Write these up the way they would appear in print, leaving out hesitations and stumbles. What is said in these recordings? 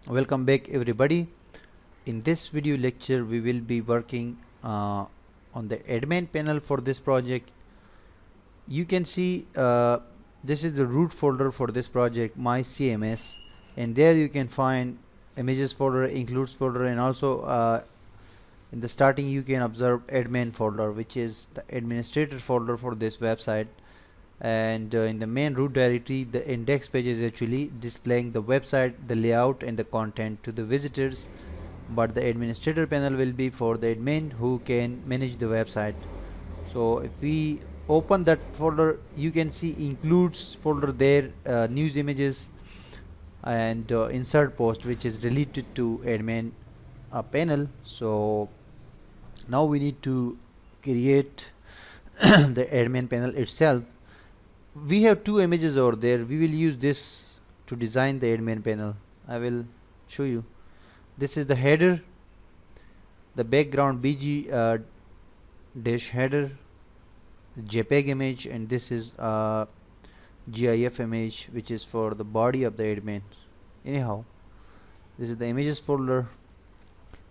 Welcome back everybody. In this video lecture we will be working on the admin panel for this project. You can see this is the root folder for this project, my CMS, and there you can find images folder, includes folder, and also in the starting you can observe admin folder, which is the administrator folder for this website. And in the main root directory, the index page is actually displaying the website, the layout and the content to the visitors, but the administrator panel will be for the admin who can manage the website. So if we open that folder, you can see includes folder there, news, images, and insert post, which is related to admin panel. So now we need to create the admin panel itself. We have two images over there. We will use this to design the admin panel. I will show you. This is the header, the background BG dash header, JPEG image, and this is GIF image, which is for the body of the admin. Anyhow, this is the images folder.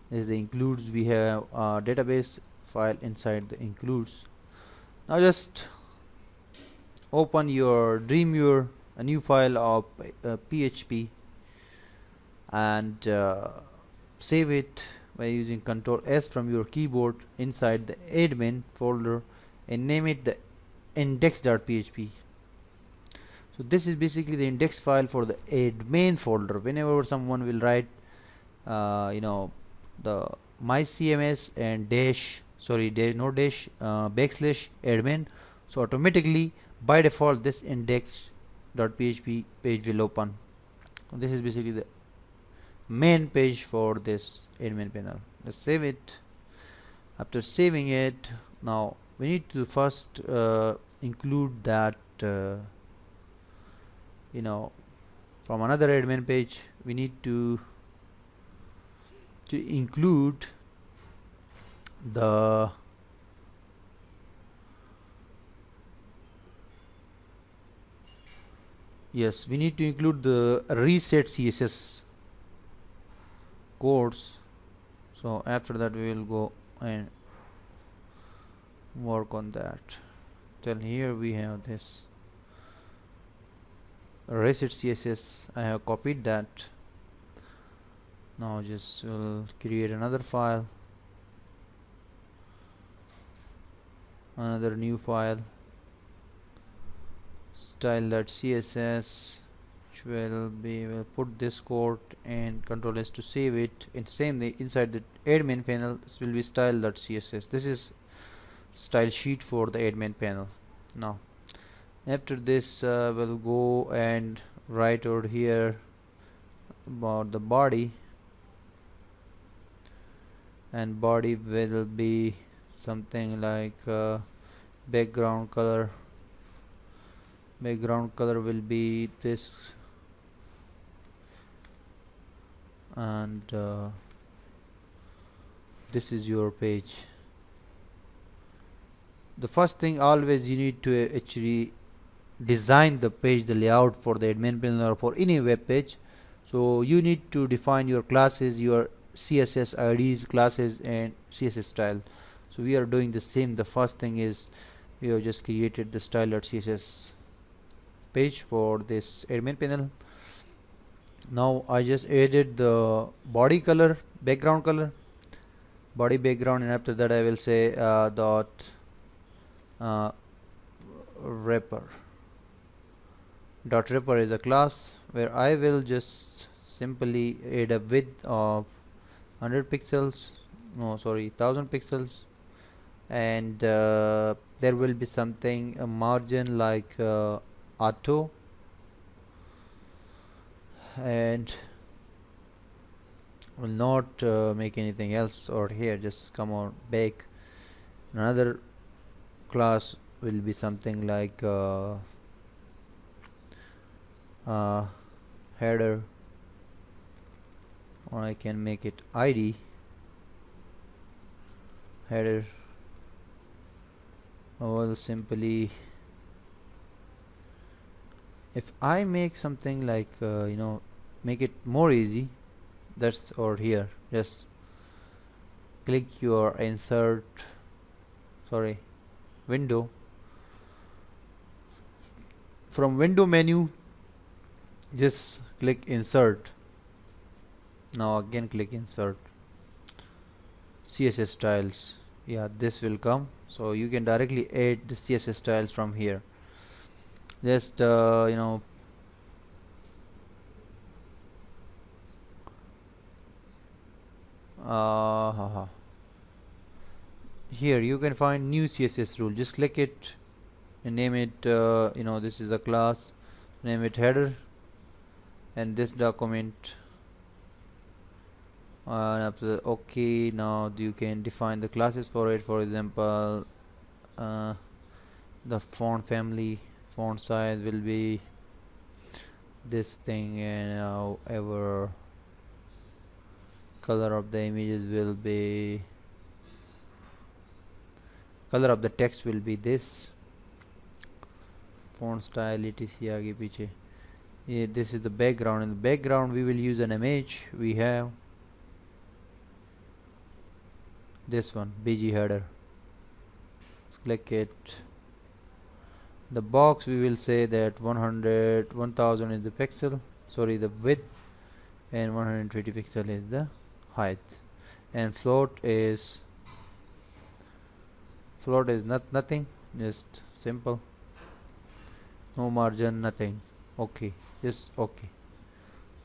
This is the includes. We have a database file inside the includes. Now just open your Dreamweaver, a new file of PHP, and save it by using Ctrl S from your keyboard inside the admin folder and name it the index.php. So this is basically the index file for the admin folder. Whenever someone will write the my CMS and backslash admin, so automatically by default this index.php page will open. This is basically the main page for this admin panel. Let's save it. After saving it, now we need to first include that from another admin page. We need to include the we need to include the reset CSS codes. So after that we will go and work on that. Till here we have this reset CSS. I have copied that. Now just will create another file, another new file, style.css, which will put this code and Ctrl S to save it. And same inside the admin panel, this will be style.css. This is style sheet for the admin panel. Now after this we'll go and write over here about the body, and body will be something like background color. Background color will be this, and this is your page. The first thing, always you need to actually design the page, the layout for the admin panel or for any web page. So you need to define your classes, your CSS IDs, classes, and CSS style. So we are doing the same. The first thing is we have just created the style.css page for this admin panel. Now I just added the body color, background color, body background, and after that I will say dot wrapper. Dot wrapper is a class where I will just simply add a width of 100 pixels, no sorry 1000 pixels, and there will be something, a margin like auto, and will not make anything else over here. Just come on back. Another class will be something like header, or I can make it ID header. I will simply, if I make something like make it more easy, that's over here. Just click your window. From window menu, just click insert. Now again click insert CSS styles. Yeah, this will come, so you can directly add the CSS styles from here. Just here you can find new CSS rule. Just click it and name it, this is a class, name it header, and this document, after okay, now you can define the classes for it. For example, the font family, font size will be this thing, and our color of the images will be, color of the text will be this, font style etc. आगे पीछे. Yeah, this is the background. In the background we will use an image. We have this one, BG header. Click it. The box, we will say that 1000 is the pixel, sorry, the width, and 120 pixel is the height. And float is nothing, just simple, no margin, nothing. Okay, just okay.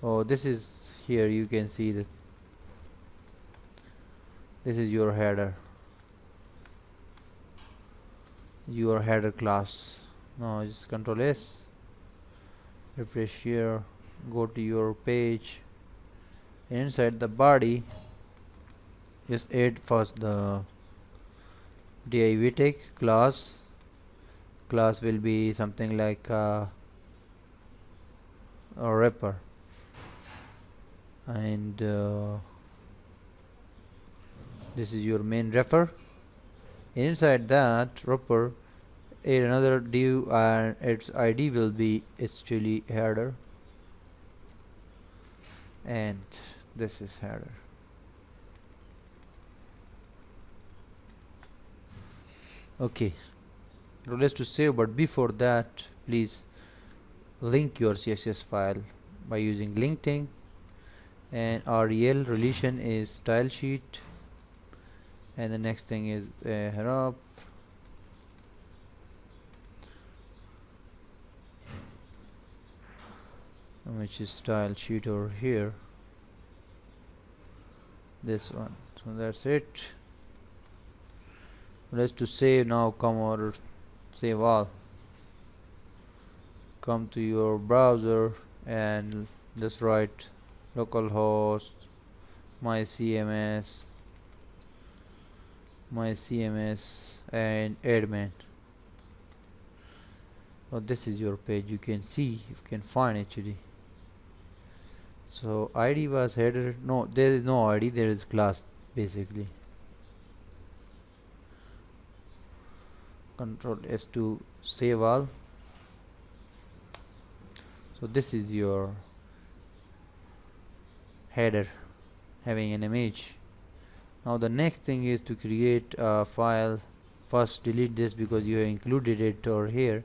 Oh, this is here, you can see that this is your header class. Now just Control S, refresh here, go to your page, and inside the body just add first the div class. Class will be something like a wrapper, and this is your main wrapper. Inside that wrapper, add another div, and its ID will be actually header, and this is header. Okay, let's to save, but before that please link your CSS file by using LinkedIn, and REL relation is style sheet, and the next thing is href, which is style sheet over here, this one. So that's it. Let's to save. Now come over save all, come to your browser and just write localhost my CMS and admin. So this is your page. You can see, you can find actually. So ID was header. No, there is no ID, there is class basically. Control S to save all. So this is your header having an image. Now the next thing is to create a file. First delete this because you have included it over here,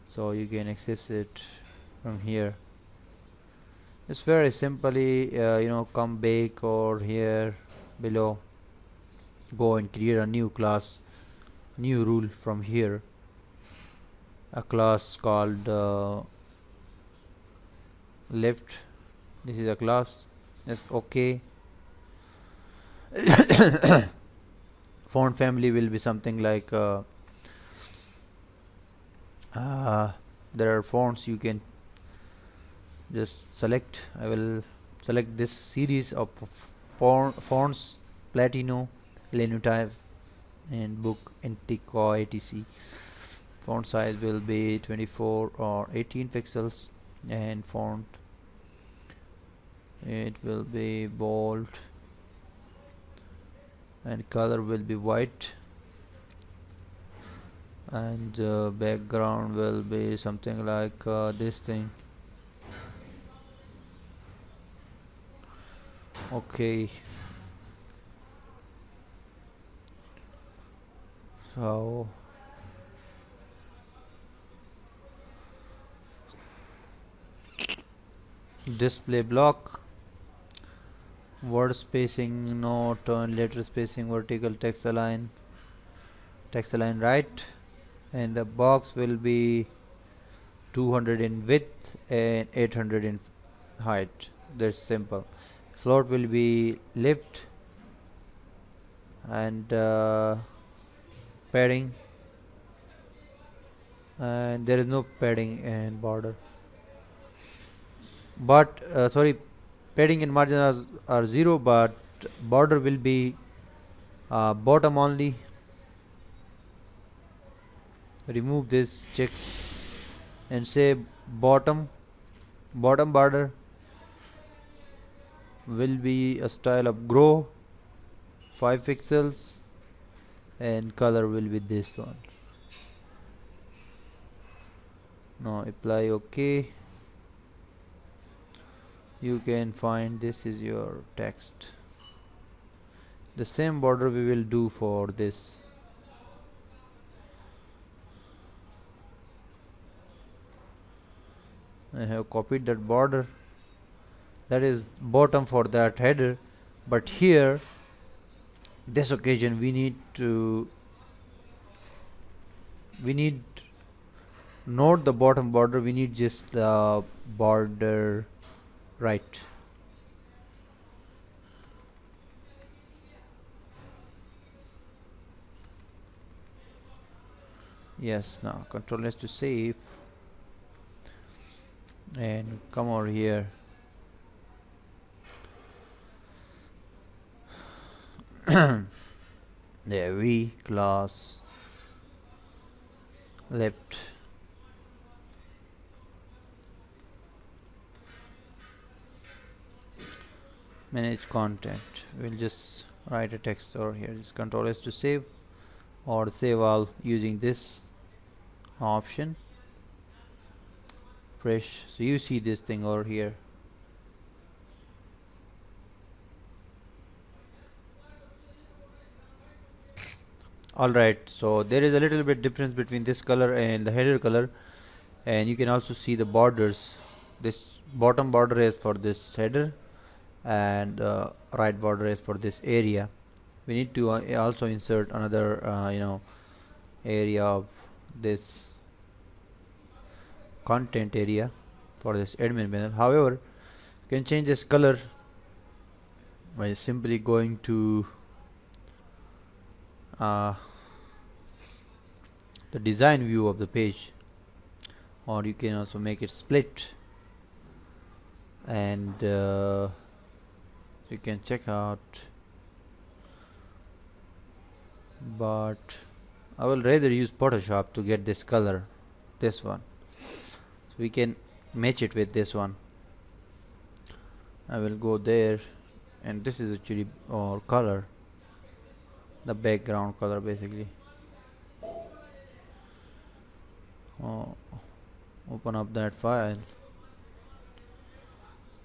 so you can access it from here. It's very simply come back or here below, go and create a new class, new rule from here, a class called left. This is a class. Just okay. Font family will be something like there are fonts you can just select. I will select this series of fonts: Platino, Linotype, and Book, Antiqua, etc. Font size will be 24 or 18 pixels, and font, it will be bold, and color will be white, and background will be something like this thing. Okay, so display block, word spacing no, turn letter spacing vertical, text align right, and the box will be 200 in width and 800 in height. That's simple. Float will be left, and padding, and there is no padding and border, but sorry, padding and margin are 0, but border will be bottom only. Remove this checks and say bottom border will be a style of grow 5 pixels, and color will be this one. Now apply OK. You can find this is your text. The same border we will do for this. I have copied that border, that is bottom for that header, but here this occasion we need not the bottom border, we need just the border right. Yes, now Control S to save and come over here. There we class left, manage content. We'll just write a text over here. Just Control S to save, or save all using this option. Fresh, so you see this thing over here. Alright, so there is a little bit difference between this color and the header color, and you can also see the borders. This bottom border is for this header, and right border is for this area. We need to also insert another area of this content area for this admin panel. However, you can change this color by simply going to the design view of the page, or you can also make it split, and you can check out, but I will rather use Photoshop to get this color, this one, so we can match it with this one. I will go there, and this is actually our color, the background color basically. Open up that file.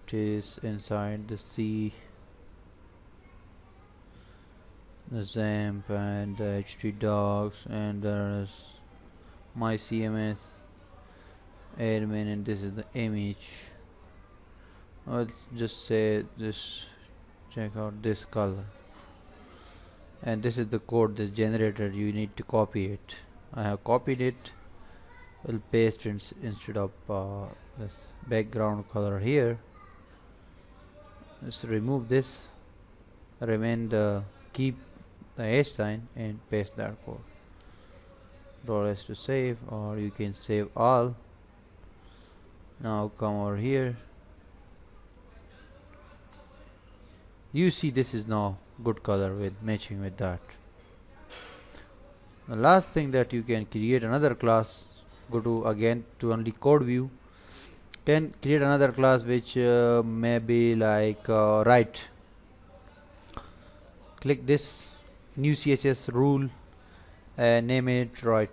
It is inside the C, the XAMPP and the htdocs, and there's my CMS admin, and this is the image. Let's just say this, check out this color, and this is the code that's generated. You need to copy it. I have copied it. We'll paste it instead of this background color here. Let's remove this, remain the keep the h sign, and paste that code. Control S to save, or you can save all. Now come over here. You see this is now good color with matching with that. The last thing that you can create another class, go to again to only code view, can create another class which may be like right. Click this new CSS rule and name it right,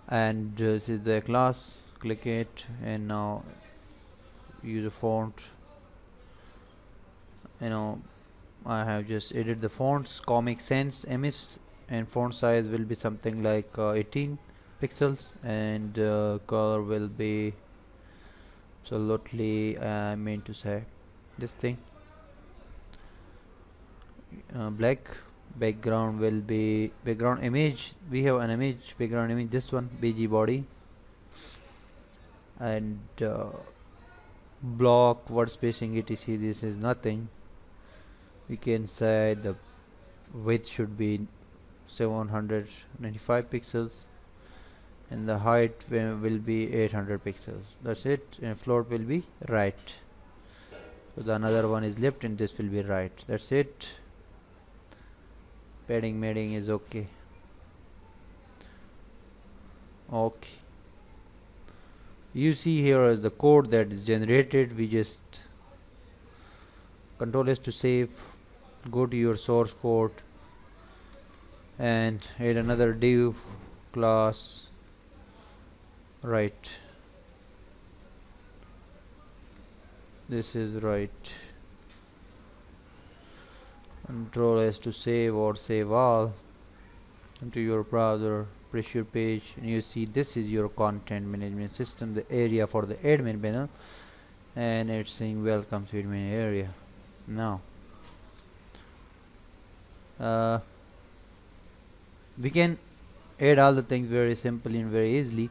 and this is the class. Click it, and now use a font you know, I have just added the fonts Comic Sans MS, and font size will be something like 18 pixels, and color will be absolutely I mean to say this thing black. Background will be background image, we have an image background image, this one BG body, and block word spacing etc, this is nothing. We can say the width should be 795 pixels and the height will be 800 pixels. That's it. And float will be right. So the another one is left and this will be right. That's it. Padding madding is okay. Okay. You see here is the code that is generated. We just Control S to save. Go to your source code and add another div class. Right. This is right. Control S to save or save all into your browser. Press your page and you see this is your content management system, the area for the admin panel, and it's saying welcome to admin area. Now we can add all the things very simply and very easily,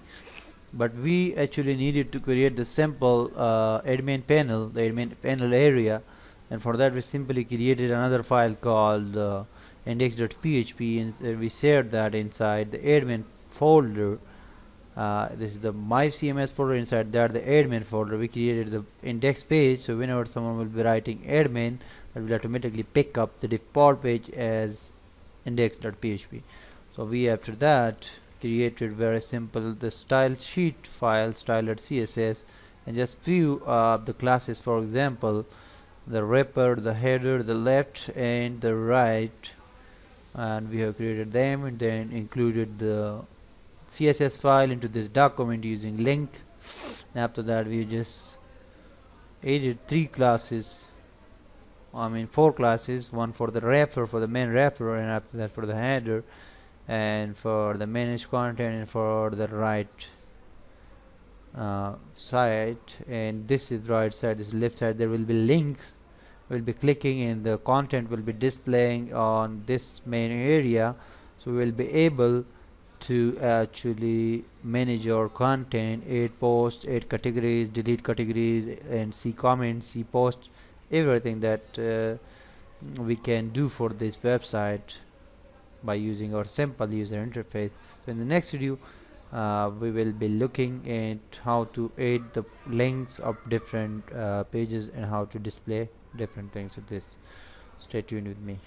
but we actually needed to create the simple admin panel, the admin panel area, and for that we simply created another file called index.php, and we shared that inside the admin folder. This is the my CMS folder. Inside that the admin folder, we created the index page, so whenever someone will be writing admin, that will automatically pick up the default page as index.php. So we after that created very simple the style sheet file, style.css, and just few of the classes, for example the wrapper, the header, the left and the right, and we have created them and then included the CSS file into this document using link. And after that we just added four classes, one for the wrapper, for the main wrapper, and after that for the header, and for the manage content, and for the right side, and this is right side, this is left side. There will be links, we'll be clicking and the content will be displaying on this main area, so we will be able to actually manage your content, add posts, add categories, delete categories, and see comments, see posts, everything that we can do for this website by using our simple user interface. So in the next video we will be looking at how to add the links of different pages and how to display different things with this. Stay tuned with me.